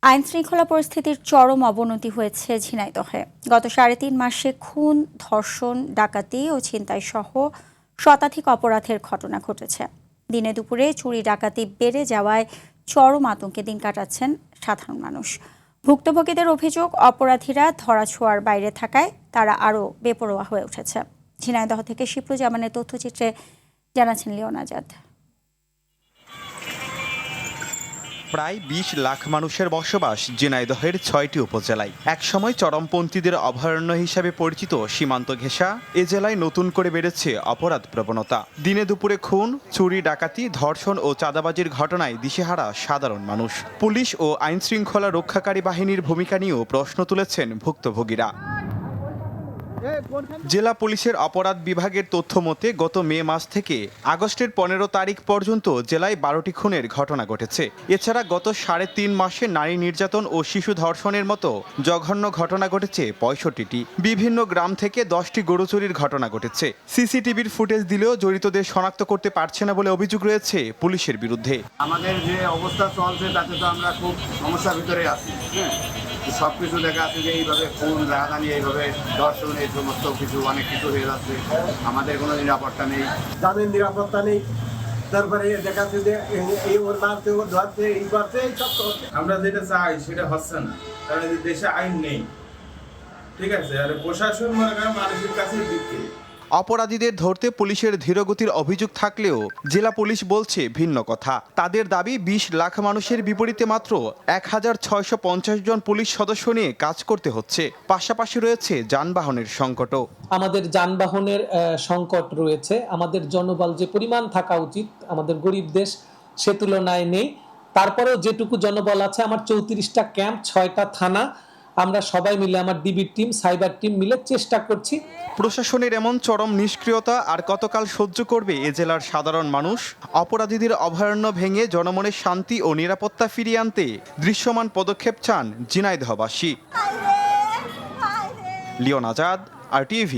আইনশৃঙ্খলা পরিস্থিতির চরম অবনতি হয়েছে ঝিনাইদহে। গত ৩.৫ মাসে খুন, ধর্ষণ, ডাকাতি ও ছিনতাই সহ শতাধিক অপরাধের ঘটনা ঘটেছে। দিনে দুপুরে চুরি ডাকাতি বেড়ে যাওয়ায় চরম আতঙ্কে দিন কাটাচ্ছেন সাধারণ মানুষ। ভুক্তভোগীদের অভিযোগ, অপরাধীরা ধরাছোঁয়ার বাইরে থাকায় তারা আরও বেপরোয়া হয়ে উঠেছে। ঝিনাইদহ থেকে শিপ্রুজামানের তথ্যচিত্রে জানাচ্ছেন লিওন আজাদ। প্রায় ২০ লাখ মানুষের বসবাস ঝিনাইদহের ৬টি উপজেলায়। একসময় চরমপন্থীদের অভয়ারণ্য হিসাবে পরিচিত সীমান্ত ঘেঁষা এ জেলায় নতুন করে বেড়েছে অপরাধ প্রবণতা। দিনে দুপুরে খুন, চুরি ডাকাতি, ধর্ষণ ও চাঁদাবাজির ঘটনায় দিশেহারা সাধারণ মানুষ। পুলিশ ও আইনশৃঙ্খলা রক্ষাকারী বাহিনীর ভূমিকা নিয়েও প্রশ্ন তুলেছেন ভুক্তভোগীরা। জেলা পুলিশের অপরাধ বিভাগের তথ্য মতে গত মে মাস থেকে আগস্টের ১৫ তারিখ পর্যন্ত জেলায় ১২টি খুনের ঘটনা ঘটেছে। এছাড়া গত ৩.৫ মাসে নারী নির্যাতন ও শিশু ধর্ষণের মতো জঘন্য ঘটনা ঘটেছে ৬৫টি। বিভিন্ন গ্রাম থেকে ১০টি গরু চুরির ঘটনা ঘটেছে। সিসিটিভির ফুটেজ দিলেও জড়িতদের শনাক্ত করতে পারছে না বলে অভিযোগ রয়েছে পুলিশের বিরুদ্ধে। আমাদের যে অবস্থা চলছে তাতে তো আমরা খুব সমস্যার ভিতরে আছি। সব কিছু দেখা যাচ্ছে যে এইভাবে খুন, রাহাজানি, এইভাবে দর্শন, এই সমস্ত কিছু অনেক কিছু হয়ে যাচ্ছে। আমাদের কোনো নিরাপত্তা নেই, জামিন নিরাপত্তা নেই। তারপরে দেখা যাচ্ছে যে এই ওর মারতে, ওর ধরতে, এই করতে, এই সব করছে। আমরা যেটা চাই সেটা হচ্ছে না, কারণ দেশে আইন নেই। ঠিক আছে, আর প্রশাসন মনে করেন মানুষের কাছে দিচ্ছে। অপরাধীদের ধরতে পুলিশের ধীরগতির অভিযোগ থাকলেও জেলা পুলিশ বলছে ভিন্ন কথা। তাদের দাবি ২০ লাখ মানুষের বিপরীতে মাত্র ১,৬৫০ জন পুলিশ সদস্য নিয়ে কাজ করতে হচ্ছে। পাশাপাশি রয়েছে যানবাহনের সংকটও। আমাদের যানবাহনের সংকট রয়েছে। আমাদের জনবল যে পরিমাণ থাকা উচিত আমাদের গরিব দেশ সে তুলনায় নেই। তারপরেও যেটুকু জনবল আছে, আমার ৩৪টা ক্যাম্প, ৬টা থানা, আমরা সবাই মিলে, আমার ডিবির টিম, সাইবার টিম মিলে চেষ্টা করছি। প্রশাসনের এমন চরম নিষ্ক্রিয়তা আর কতকাল সহ্য করবে এ জেলার সাধারণ মানুষ? অপরাধীদের অভয়ারণ্য ভেঙে জনমনে শান্তি ও নিরাপত্তা ফিরিয়ে আনতে দৃশ্যমান পদক্ষেপ চান ঝিনাইদহবাসী। Leone Azad, RTV।